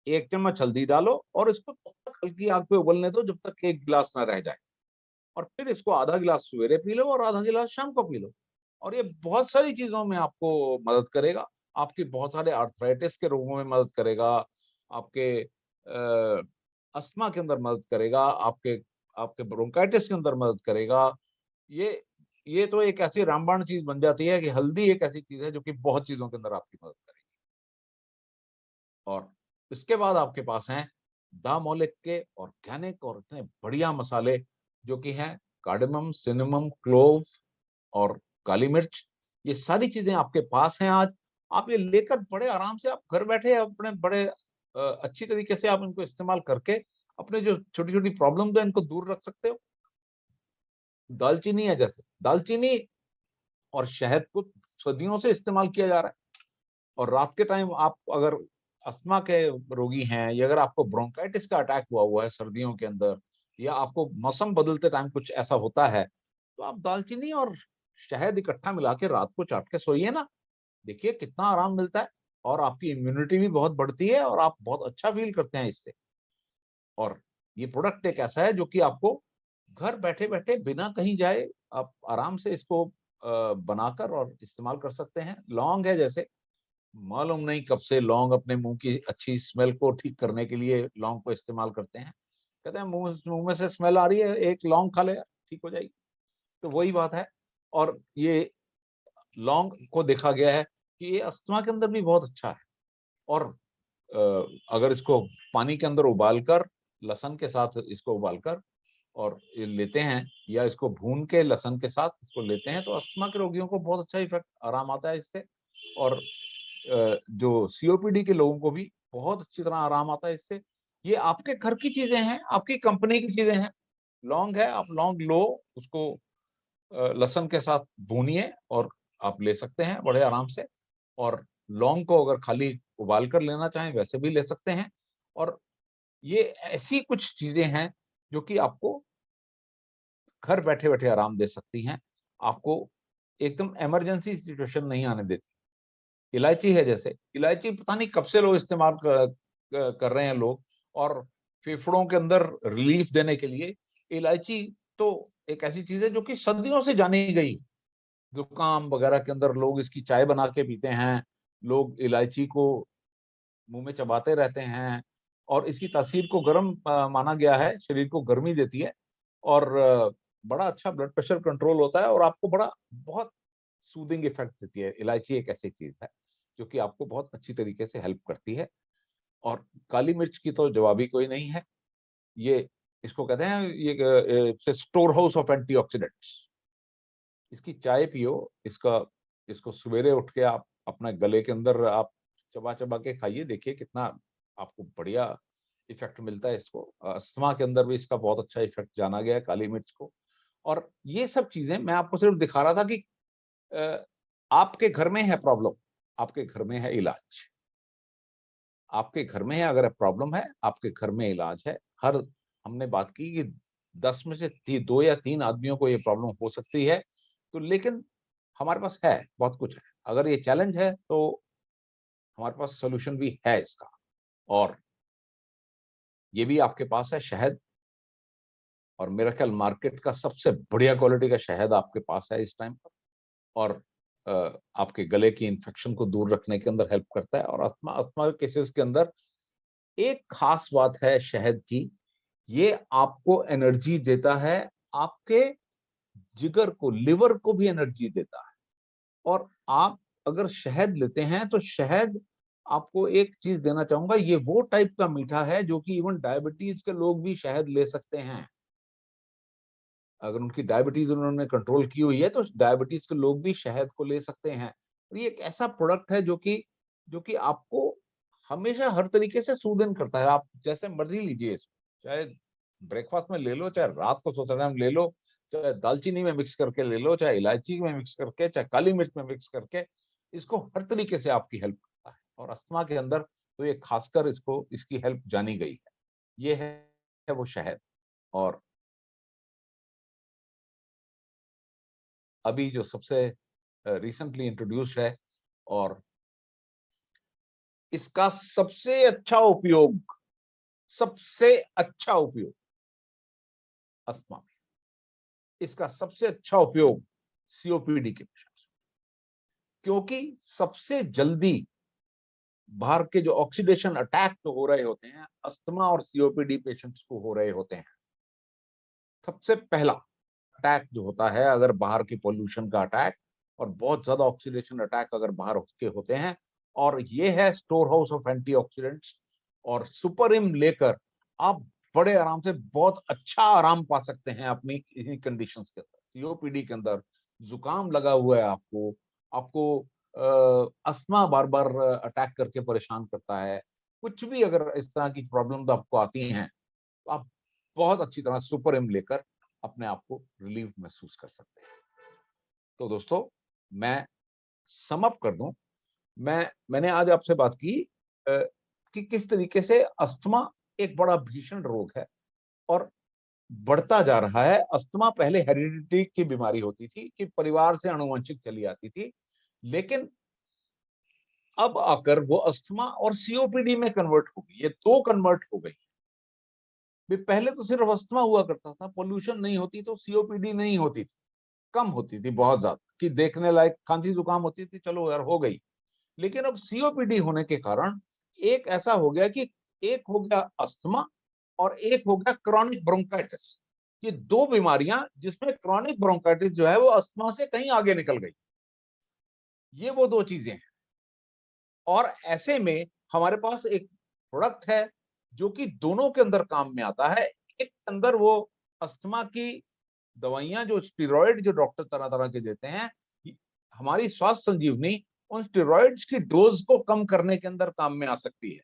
1 चम्मच हल्दी डालो और इसको तब तक हल्की आग पे उबलने दो जब तक 1 गिलास ना रह जाए, और फिर इसको आधा गिलास सवेरे पी लो और आधा गिलास शाम को पी लो। और ये बहुत सारी चीजों में आपको मदद करेगा। आपकी बहुत सारे आर्थराइटिस के रोगों में मदद करेगा, आपके अस्थमा के अंदर मदद करेगा, आपके आपके ब्रोंकाइटिस के अंदर मदद करेगा। ये ये तो एक ऐसी रामबाण चीज बन जाती है कि हल्दी एक ऐसी चीज है जो कि बहुत चीजों के अंदर आपकी मदद करेगी। और इसके बाद आपके पास हैं दा मौलिक के ऑर्गेनिक और इतने बढ़िया मसाले जो कि हैं कार्डेमम, सिनेमम, क्लोव और काली मिर्च। ये सारी चीजें आपके पास हैं आज। आप ये लेकर बड़े आराम से आप घर बैठे अपने बड़े अच्छी तरीके से आप इनको इस्तेमाल करके अपने जो छोटी छोटी प्रॉब्लम है इनको दूर रख सकते हो। दालचीनी है, जैसे दालचीनी और शहद को सदियों से इस्तेमाल किया जा रहा है। और रात के टाइम आप अगर अस्थमा के रोगी हैं, या अगर आपको ब्रोंकाइटिस का अटैक हुआ है सर्दियों के अंदर, या आपको मौसम बदलते टाइम कुछ ऐसा होता है, तो आप दालचीनी और शहद इकट्ठा मिला के रात को चाट के सोइए ना। देखिए कितना आराम मिलता है, और आपकी इम्यूनिटी भी बहुत बढ़ती है और आप बहुत अच्छा फील करते हैं इससे। और ये प्रोडक्ट एक ऐसा है जो कि आपको घर बैठे बैठे बिना कहीं जाए आप आराम से इसको बनाकर और इस्तेमाल कर सकते हैं। लौंग है, जैसे मालूम नहीं कब से लौंग अपने मुंह की अच्छी स्मेल को ठीक करने के लिए लौंग को इस्तेमाल करते हैं। कहते हैं मुंह मुंह में से स्मेल आ रही है, एक लौंग खा ले, ठीक हो जाएगी। तो वही बात है। और ये लौंग को देखा गया है कि ये अस्थमा के अंदर भी बहुत अच्छा है। और अगर इसको पानी के अंदर उबालकर, लहसुन के साथ इसको उबालकर और ये लेते हैं, या इसको भून के लहसुन के साथ इसको लेते हैं, तो अस्थमा के रोगियों को बहुत अच्छा इफेक्ट आराम आता है इससे। और जो सीओपीडी के लोगों को भी बहुत अच्छी तरह आराम आता है इससे। ये आपके घर की चीजें हैं, आपकी कंपनी की चीजें हैं। लौंग है, आप लौंग लो, उसको लहसुन के साथ भूनिए और आप ले सकते हैं बड़े आराम से। और लौंग को अगर खाली उबाल कर लेना चाहें वैसे भी ले सकते हैं। और ये ऐसी कुछ चीजें हैं जो कि आपको घर बैठे बैठे आराम दे सकती हैं, आपको एकदम इमरजेंसी सिचुएशन नहीं आने देती। इलायची है, जैसे इलायची पता नहीं कब से लोग इस्तेमाल कर रहे हैं लोग, और फेफड़ों के अंदर रिलीफ देने के लिए इलायची तो एक ऐसी चीज है जो कि सदियों से जानी गई। जुकाम वगैरह के अंदर लोग इसकी चाय बना के पीते हैं, लोग इलायची को मुंह में चबाते रहते हैं, और इसकी तासीर को गर्म माना गया है, शरीर को गर्मी देती है। और बड़ा अच्छा ब्लड प्रेशर कंट्रोल होता है, और आपको बड़ा बहुत सूदिंग इफेक्ट देती है। इलायची एक ऐसी चीज है जो कि आपको बहुत अच्छी तरीके से हेल्प करती है। और काली मिर्च की तो जवाब ही कोई नहीं है। ये इसको कहते हैं ये स्टोर हाउस ऑफ एंटीऑक्सीडेंट्स। इसकी चाय पियो, इसको सवेरे उठ के आप अपने गले के अंदर आप चबा चबा के खाइए, देखिए कितना आपको बढ़िया इफेक्ट मिलता है। इसको अस्थमा के अंदर भी इसका बहुत अच्छा इफेक्ट जाना गया है काली मिर्च को। और ये सब चीजें मैं आपको सिर्फ दिखा रहा था कि अ, आपके घर में है प्रॉब्लम, आपके घर में है इलाज, आपके घर में है अगर प्रॉब्लम है, आपके घर में इलाज है। हर हमने बात की कि 10 में से 2 या 3 आदमियों को ये प्रॉब्लम हो सकती है। तो लेकिन हमारे पास है, बहुत कुछ है। अगर ये चैलेंज है तो हमारे पास सॉल्यूशन भी है इसका। और ये भी आपके पास है शहद, और मेरा ख्याल मार्केट का सबसे बढ़िया क्वालिटी का शहद आपके पास है इस टाइम पर। और आपके गले की इन्फेक्शन को दूर रखने के अंदर हेल्प करता है। और अस्थमा अस्थमा केसेस के अंदर एक खास बात है शहद की, ये आपको एनर्जी देता है, आपके जिगर को, लिवर को भी एनर्जी देता है। और आप अगर शहद लेते हैं तो शहद आपको एक चीज देना चाहूंगा, ये वो टाइप का मीठा है जो कि इवन डायबिटीज के लोग भी शहद ले सकते हैं। अगर उनकी डायबिटीज उन्होंने कंट्रोल की हुई है तो डायबिटीज के लोग भी शहद को ले सकते हैं। और ये एक ऐसा प्रोडक्ट है जो कि आपको हमेशा हर तरीके से सूदन करता है। आप जैसे मर्जी लीजिए इसको, चाहे ब्रेकफास्ट में ले लो, चाहे रात को सोते टाइम ले लो, चाहे दालचीनी में मिक्स करके ले लो, चाहे इलायची में मिक्स करके, चाहे काली मिर्च में मिक्स करके, इसको हर तरीके से आपकी हेल्प करता है। और अस्थमा के अंदर तो ये खासकर इसको इसकी हेल्प जानी गई है। ये है वो शहद। और अभी जो सबसे रिसेंटली इंट्रोड्यूस्ड है, और इसका सबसे अच्छा उपयोग अस्थमा में, इसका सबसे अच्छा उपयोग सीओपीडी के पेशेंट्स, क्योंकि सबसे जल्दी बाहर के जो ऑक्सीडेशन अटैक जो हो रहे होते हैं अस्थमा और सीओपीडी पेशेंट्स को हो रहे होते हैं, सबसे पहला अटैक जो होता है अगर बाहर की पोल्यूशन का अटैक, और बहुत ज्यादा ऑक्सीडेशन अटैक अगर बाहर के होते हैं, और ये है स्टोर हाउस ऑफ एंटीऑक्सीडेंट्स। और सुपरइम लेकर आप बड़े आराम से बहुत अच्छा आराम पा सकते हैं अपनी इन्हीं कंडीशंस के अंदर। सीओपीडी के अंदर जुकाम लगा हुआ है आपको, आपको अस्थमा बार बार अटैक करके परेशान करता है, कुछ भी अगर इस तरह की प्रॉब्लम आपको आती हैं तो आप बहुत अच्छी तरह सुपर एम लेकर अपने आप को रिलीफ महसूस कर सकते हैं। तो दोस्तों, मैं सम अप कर दूं, मैंने आज आपसे बात की कि किस तरीके से अस्थमा एक बड़ा भीषण रोग है और बढ़ता जा रहा है। अस्थमा पहले हेरिडिटी की बीमारी होती थी कि परिवार से आनुवंशिक चली आती थी, लेकिन अब आकर वो अस्थमा और सीओपीडी में कन्वर्ट हो गई, ये दो कन्वर्ट हो गई। पहले तो सिर्फ अस्थमा हुआ करता था, पोल्यूशन नहीं होती तो सीओपीडी नहीं होती थी, कम होती थी बहुत ज्यादा, कि देखने लायक खांसी जुकाम होती थी, चलो यार हो गई। लेकिन अब सीओपीडी होने के कारण एक ऐसा हो गया कि एक हो गया अस्थमा और एक हो गया क्रॉनिक ब्रोंकाइटिस। ये दो बीमारियां जिसमें क्रॉनिक ब्रोंकाइटिस जो है वो अस्थमा से कहीं आगे निकल गई। ये वो दो चीजें हैं। और ऐसे में हमारे पास एक प्रोडक्ट है जो कि दोनों के अंदर काम में आता है। एक के अंदर वो अस्थमा की दवाइयां, जो स्टेरॉइड जो डॉक्टर तरह तरह के देते हैं, हमारी स्वास्थ्य संजीवनी उन स्टेरॉइड्स की डोज को कम करने के अंदर काम में आ सकती है।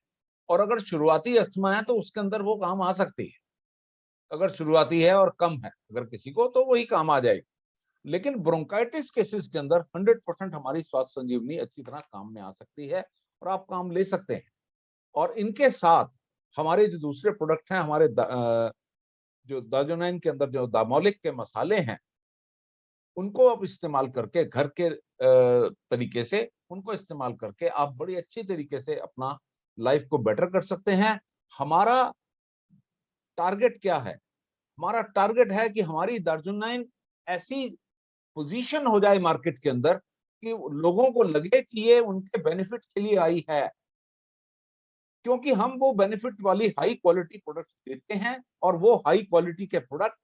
और अगर शुरुआती अस्थमा है तो उसके अंदर वो काम आ सकती है, अगर शुरुआती है और कम है अगर किसी को तो वही काम आ जाएगी। लेकिन ब्रोंकाइटिस केसेस के अंदर 100% हमारी स्वास्थ्य संजीवनी अच्छी तरह काम में आ सकती है और आप काम ले सकते हैं। और इनके साथ हमारे जो दूसरे प्रोडक्ट हैं, हमारे जो दाजोनाइन के अंदर जो दामोलिक के मसाले हैं, उनको आप इस्तेमाल करके घर के तरीके से उनको इस्तेमाल करके आप बड़ी अच्छी तरीके से अपना लाइफ को बेटर कर सकते हैं। हमारा टारगेट क्या है? हमारा टारगेट है कि हमारी दार्जुनाइन ऐसी पोजीशन हो जाए मार्केट के अंदर कि लोगों को लगे कि ये उनके बेनिफिट के लिए आई है, क्योंकि हम वो बेनिफिट वाली हाई क्वालिटी प्रोडक्ट देते हैं और वो हाई क्वालिटी के प्रोडक्ट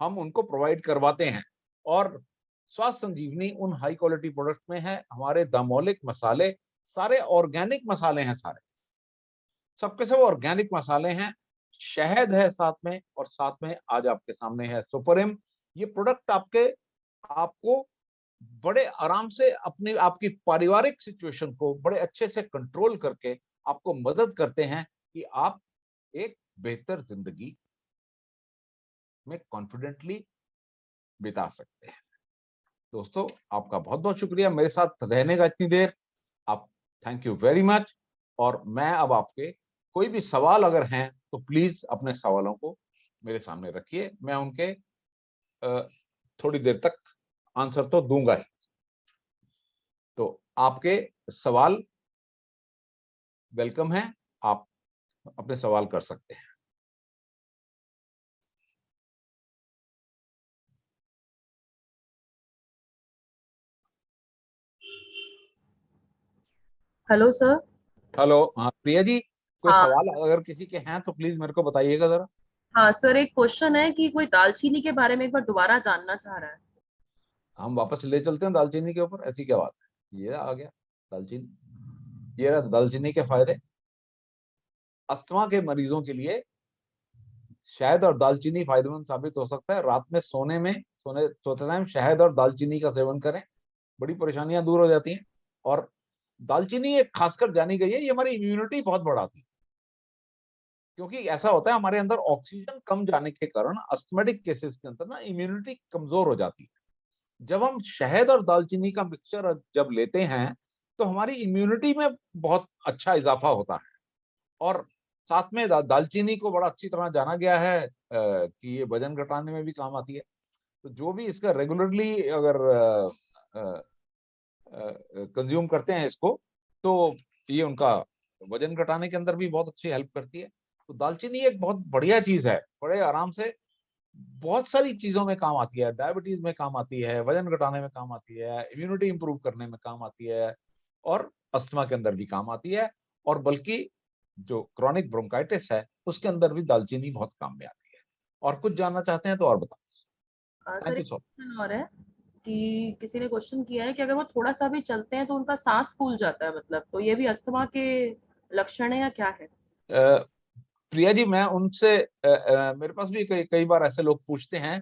हम उनको प्रोवाइड करवाते हैं। और स्वास्थ्य संजीवनी उन हाई क्वालिटी प्रोडक्ट में है। हमारे दामोलिक मसाले सारे ऑर्गेनिक मसाले हैं, सारे सबके सब ऑर्गेनिक मसाले हैं, शहद है साथ में, और साथ में आज आपके सामने है सुपरम। ये प्रोडक्ट आपको बड़े आराम से अपनी आपकी पारिवारिक सिचुएशन को बड़े अच्छे से कंट्रोल करके आपको मदद करते हैं कि आप एक बेहतर जिंदगी में कॉन्फिडेंटली बिता सकते हैं। दोस्तों, आपका बहुत बहुत शुक्रिया मेरे साथ रहने का इतनी देर। आप थैंक यू वेरी मच। और मैं अब आपके कोई भी सवाल अगर हैं तो प्लीज अपने सवालों को मेरे सामने रखिए, मैं उनके थोड़ी देर तक आंसर तो दूंगा ही। तो आपके सवाल वेलकम हैं, आप अपने सवाल कर सकते हैं। Hello sir. हेलो, हाँ प्रिया जी, कोई हाँ। सवाल अगर किसी के हैं तो प्लीज मेरे को बताइएगा जरा। हाँ सर, एक क्वेश्चन है कि कोई दालचीनी के बारे में एक बार दोबारा जानना चाह रहा है। हम वापस ले चलते हैं दालचीनी के ऊपर, ऐसी क्या बात है। ये आ गया दालचीनी, ये रहा दालचीनी के फायदे। अस्थमा के मरीजों के लिए शहद और दालचीनी फायदेमंद साबित हो सकता है। रात में सोते टाइम शहद और दालचीनी का सेवन करें, बड़ी परेशानियां दूर हो जाती हैं। और दालचीनी एक खासकर जानी गई है, ये हमारी इम्यूनिटी बहुत बढ़ाती है। क्योंकि ऐसा होता है हमारे अंदर ऑक्सीजन कम जाने के कारण अस्थमेटिक केसेस के अंदर ना इम्यूनिटी कमजोर हो जाती है। जब हम शहद और दालचीनी का मिक्सचर जब लेते हैं तो हमारी इम्यूनिटी में बहुत अच्छा इजाफा होता है। और साथ में दालचीनी को बड़ा अच्छी तरह जाना गया है कि ये वजन घटाने में भी काम आती है। तो जो भी इसका रेगुलरली अगर कंज्यूम करते हैं इसको, तो ये उनका वजन घटाने के अंदर भी बहुत अच्छी हेल्प करती है। तो दालचीनी एक बहुत बढ़िया चीज है, बड़े आराम से बहुत सारी चीजों में काम आती है। डायबिटीज में काम आती है, वजन घटाने में काम आती है, इम्यूनिटी इंप्रूव करने में काम आती है, और अस्थमा के अंदर भी काम आती है। और बल्कि जो क्रॉनिक ब्रोंकाइटिस है उसके अंदर भी दालचीनी बहुत काम में आती है। और कुछ जानना चाहते हैं तो और बताओ। सर, थैंक एक यू सो मच। क्वेश्चन और है कि किसी ने क्वेश्चन किया है कि अगर वो थोड़ा सा भी चलते हैं तो उनका सांस फूल जाता है, मतलब तो ये भी अस्थमा के लक्षण है या क्या है? प्रिया जी, मैं उनसे मेरे पास भी कई कई बार ऐसे लोग पूछते हैं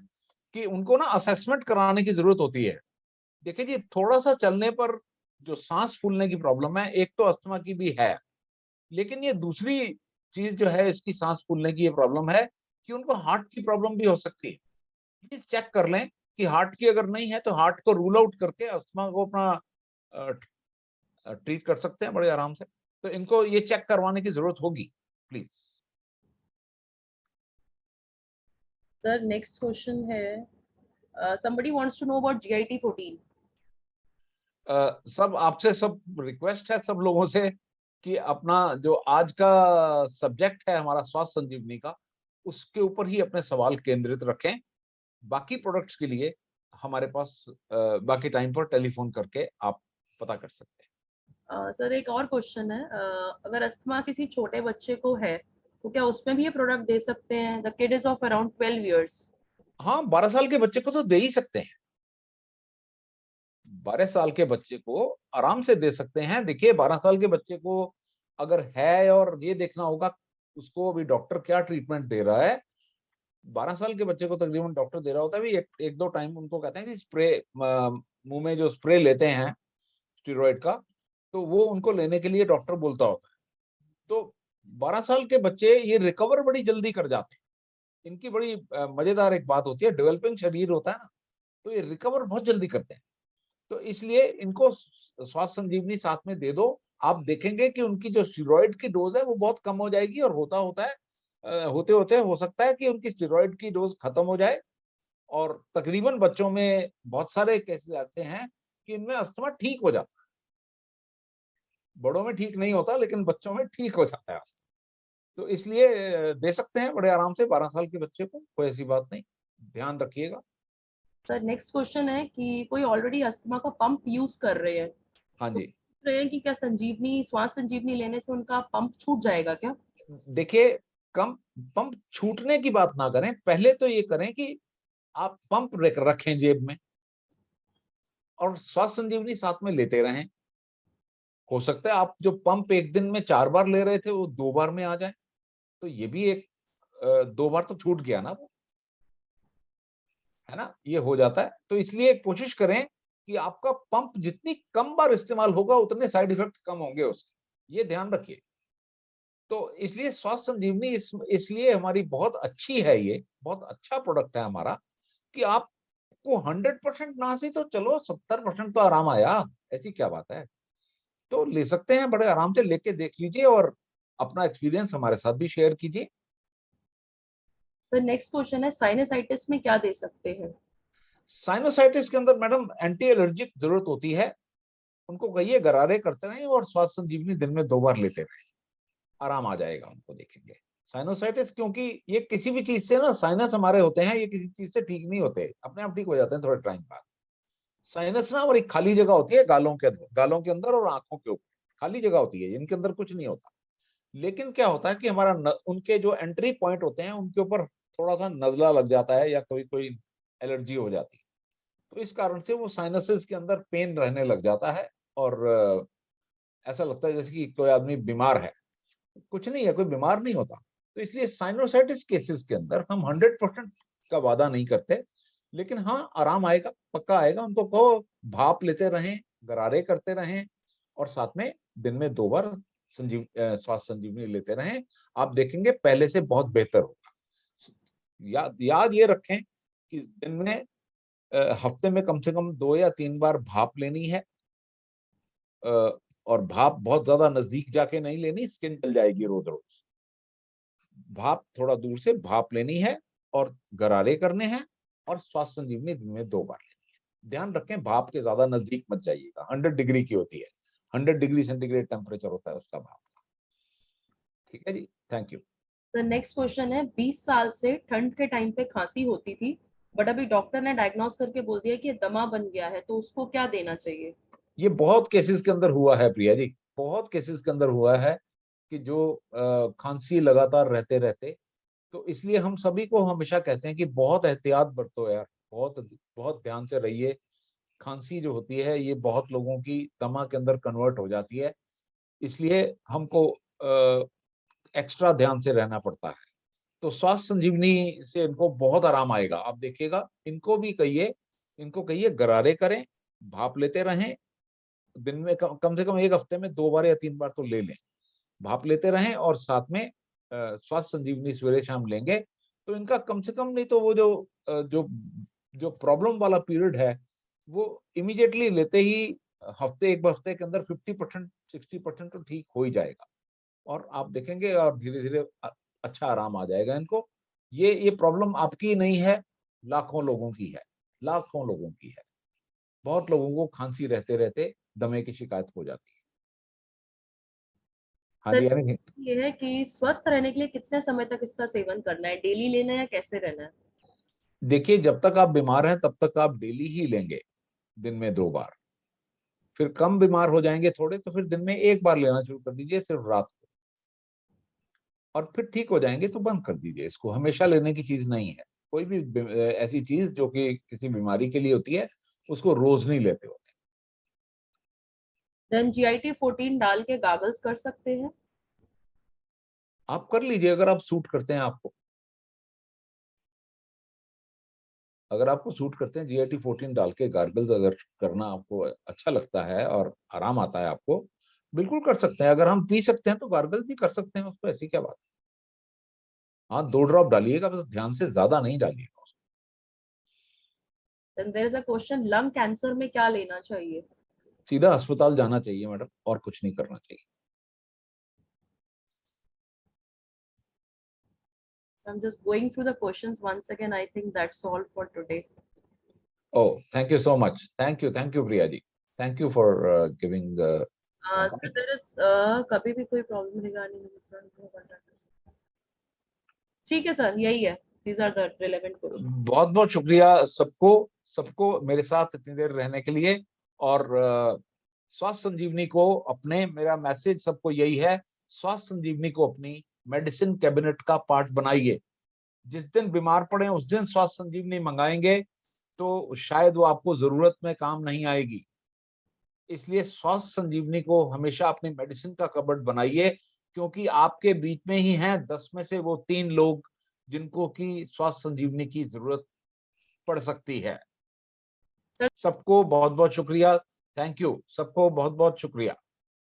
कि उनको ना असेसमेंट कराने की जरूरत होती है। देखिए जी, थोड़ा सा चलने पर जो सांस फूलने की प्रॉब्लम है, एक तो अस्थमा की भी है, लेकिन ये दूसरी चीज जो है इसकी सांस फूलने की ये प्रॉब्लम है कि उनको हार्ट की प्रॉब्लम भी हो सकती है। प्लीज चेक कर लें कि हार्ट की अगर नहीं है तो हार्ट को रूल आउट करके अस्थमा को अपना ट्रीट कर सकते हैं बड़े आराम से। तो इनको ये चेक करवाने की जरूरत होगी, प्लीज। सर, नेक्स्ट क्वेश्चन है, somebody wants to know about GIT-14। सब आपसे सब रिक्वेस्ट है सब लोगों से कि अपना जो आज का सब्जेक्ट है हमारा स्वास्थ्य संजीवनी का, उसके ऊपर ही अपने सवाल केंद्रित रखें। बाकी प्रोडक्ट्स के लिए हमारे पास बाकी टाइम पर टेलीफोन करके आप पता कर सकते हैं। सर, एक और क्वेश्चन है, अगर अस्थमा किसी छोटे बच्चे को है तो क्या उसमें भी ये प्रोडक्ट दे सकते हैं? The kid is of around 12 years। हाँ, 12 साल के बच्चे को तो दे ही सकते हैं। 12 साल के बच्चे को आराम से दे सकते हैं। देखिए, 12 साल के बच्चे को अगर है, और ये देखना होगा उसको अभी डॉक्टर क्या ट्रीटमेंट दे रहा है। 12 साल के बच्चे को तकरीबन डॉक्टर दे रहा होता है भी एक दो टाइम, उनको कहते हैं कि स्प्रे, मुंह में जो स्प्रे लेते हैं स्टीरॉयड का, तो वो उनको लेने के लिए डॉक्टर बोलता होता है। तो 12 साल के बच्चे ये रिकवर बड़ी जल्दी कर जाते हैं। इनकी बड़ी मजेदार एक बात होती है, डेवलपिंग शरीर होता है ना, तो ये रिकवर बहुत जल्दी करते हैं। तो इसलिए इनको स्वास्थ्य संजीवनी साथ में दे दो। आप देखेंगे कि उनकी जो स्टीरॉयड की डोज है वो बहुत कम हो जाएगी, और होता होता है होते होते हो सकता है कि उनकी स्टीरॉयड की डोज खत्म हो जाए। और तकरीबन बच्चों में बहुत सारे केसेस ऐसे हैं कि इनमें अस्थमा ठीक हो जाता है। बड़ों में ठीक नहीं होता, लेकिन बच्चों में ठीक हो जाता है। तो इसलिए दे सकते हैं बड़े आराम से 12 साल के बच्चे को, कोई ऐसी बात नहीं। ध्यान रखिएगा। सर, नेक्स्ट क्वेश्चन है कि कोई ऑलरेडी अस्थमा का पंप यूज कर रहे हैं हाँ तो जी। पूछ रहे हैं कि क्या संजीवनी स्वास्थ्य संजीवनी लेने से उनका पंप छूट जाएगा क्या? देखिए, कम पंप छूटने की बात ना करें, पहले तो ये करें कि आप पंप रखें जेब में, और स्वास्थ्य संजीवनी साथ में लेते रहें। हो सकता है आप जो पंप एक दिन में 4 बार ले रहे थे वो 2 बार में आ जाए, तो ये भी एक 2 बार तो छूट गया ना वो, है ना, ये हो जाता है। तो इसलिए कोशिश करें कि आपका पंप जितनी कम बार इस्तेमाल होगा उतने साइड इफेक्ट कम होंगे उसके, ये ध्यान रखिए। तो इसलिए स्वास्थ्य संजीवनी इसलिए हमारी बहुत अच्छी है, ये बहुत अच्छा प्रोडक्ट है हमारा, कि आपको 100% ना सही तो चलो 70% तो आराम आया, ऐसी क्या बात है। तो ले सकते हैं, बड़े आराम से लेके देख लीजिए और अपना एक्सपीरियंस हमारे साथ भी शेयर कीजिए। तो नेक्स्ट क्वेश्चन है, साइनसाइटिस में क्या दे सकते हैं? साइनोसाइटिस के अंदर मैडम एंटी एलर्जिक जरूरत होती है, उनको कहिए गरारे करते रहें और स्वास्थ्य संजीवनी दिन में 2 बार लेते रहें, आराम आ जाएगा उनको, देखेंगे। साइनोसाइटिस, क्योंकि ये किसी भी चीज से ना, साइनस हमारे होते हैं, ये किसी चीज से ठीक नहीं होते, अपने आप ठीक हो जाते हैं थोड़े टाइम बाद। साइनस ना हमारी खाली जगह होती है गालों के अंदर और आंखों के ऊपर खाली जगह होती है, इनके अंदर कुछ नहीं होता। लेकिन क्या होता है कि हमारा उनके जो एंट्री पॉइंट होते हैं उनके ऊपर थोड़ा सा नजला लग जाता है या कोई कोई एलर्जी हो जाती है, तो इस कारण से वो साइनसेस के अंदर पेन रहने लग जाता है और ऐसा लगता है जैसे कि कोई आदमी बीमार है। कुछ नहीं है, कोई बीमार नहीं होता। तो इसलिए साइनोसाइटिस केसेस के अंदर हम 100% का वादा नहीं करते, लेकिन हाँ आराम आएगा, पक्का आएगा। उनको कहो भाप लेते रहें, गरारे करते रहें और साथ में दिन में 2 बार स्वास्थ्य संजीवनी लेते रहें, आप देखेंगे पहले से बहुत बेहतर होगा। याद याद ये रखें कि दिन में हफ्ते में कम से कम 2 या 3 बार भाप लेनी है, और भाप बहुत ज्यादा नजदीक जाके नहीं लेनी, स्किन जल जाएगी रोज रोज। भाप थोड़ा दूर से भाप लेनी है और गरारे करने हैं, और स्वास्थ्य संजीवनी दिन में 2 बार लेनी है। ध्यान रखें भाप के ज्यादा नजदीक मत जाइएगा, 100 डिग्री की होती है, 100 डिग्री सेंटीग्रेड टेम्परेचर होता है उसका भाप का। ठीक है जी, थैंक यू। तो नेक्स्ट क्वेश्चन है, 20 साल से ठंड के टाइम पे खांसी होती थी, बट अभी डॉक्टर ने डायग्नोस करके बोल दिया कि ये दमा बन गया है, तो उसको क्या देना चाहिए? ये बहुत केसेस के अंदर हुआ है प्रिया जी, बहुत केसेस के अंदर हुआ है कि जो खांसी लगातार रहते रहते, तो इसलिए हम सभी को हमेशा कहते हैं कि बहुत एहतियात बरतो यार, बहुत बहुत ध्यान से रहिए। खांसी जो होती है ये बहुत लोगों की दमा के अंदर कन्वर्ट हो जाती है, इसलिए हमको एक्स्ट्रा ध्यान से रहना पड़ता है। तो स्वास्थ्य संजीवनी से इनको बहुत आराम आएगा, आप देखिएगा। इनको कहिए गरारे करें, भाप लेते रहें, दिन में कम से कम एक हफ्ते में 2 बार या 3 बार तो ले लें, भाप लेते रहें और साथ में स्वास्थ्य संजीवनी सवेरे शाम लेंगे, तो इनका कम से कम नहीं तो वो जो जो प्रॉब्लम वाला पीरियड है वो इमीडिएटली लेते ही एक हफ्ते के अंदर 50% 60% तो ठीक हो ही जाएगा, और आप देखेंगे और धीरे धीरे अच्छा आराम आ जाएगा इनको। ये प्रॉब्लम आपकी ही नहीं है, लाखों लोगों की है, लाखों लोगों की है। बहुत लोगों को खांसी रहते रहते दमे की शिकायत हो जाती है। हाँ सर, जी, यानी ये है कि स्वस्थ रहने के लिए कितने समय तक इसका सेवन करना है, डेली लेना है या कैसे रहना है? देखिए जब तक आप बीमार हैं तब तक आप डेली ही लेंगे, दिन में 2 बार। फिर कम बीमार हो जाएंगे थोड़े तो फिर दिन में 1 बार लेना शुरू कर दीजिए, सिर्फ रात को, और फिर ठीक हो जाएंगे तो बंद कर दीजिए। इसको हमेशा लेने की चीज नहीं है, कोई भी ऐसी चीज जो कि किसी बीमारी के लिए होती है उसको रोज नहीं लेते होते। देन GIT-14 डाल के गागल्स कर सकते हैं? आप कर लीजिए अगर आप सूट करते हैं आपको, अगर आपको सूट करते हैं GIT-14 डाल के गार्गल्स अगर करना आपको अच्छा लगता है और आराम आता है आपको, बिल्कुल कर सकते हैं। अगर हम पी सकते हैं तो गार्गल्स भी कर सकते हैं, उसको ऐसी क्या बात है। हाँ 2 ड्रॉप डालिएगा, बस ध्यान से, ज्यादा नहीं डालिएगा। Then there is a question, lung cancer में क्या लेना चाहिए? सीधा अस्पताल जाना चाहिए मैडम, और कुछ नहीं करना चाहिए। I'm just going through the questions once again. I think that's all for today. Oh, thank you so much. Thank you, Priya ji. Thank you for giving So there is कभी भी कोई प्रॉब्लम रिगार्डिंग, ठीक है सर, यही है। These are the relevant questions. बहुत बहुत शुक्रिया सबको, सबको मेरे साथ इतनी देर रहने के लिए। और स्वास्थ्य संजीवनी को अपने, मेरा मैसेज सबको यही है, स्वास्थ्य संजीवनी को अपनी मेडिसिन कैबिनेट का पार्ट बनाइए। जिस दिन बीमार पड़े उस दिन स्वास्थ्य संजीवनी मंगाएंगे तो शायद वो आपको जरूरत में काम नहीं आएगी। इसलिए स्वास्थ्य संजीवनी को हमेशा अपनी मेडिसिन का कबर्ड बनाइए, क्योंकि आपके बीच में ही हैं 10 में से वो 3 लोग जिनको की स्वास्थ्य संजीवनी की जरूरत पड़ सकती है। सबको बहुत बहुत शुक्रिया। थैंक यू, सबको बहुत बहुत शुक्रिया।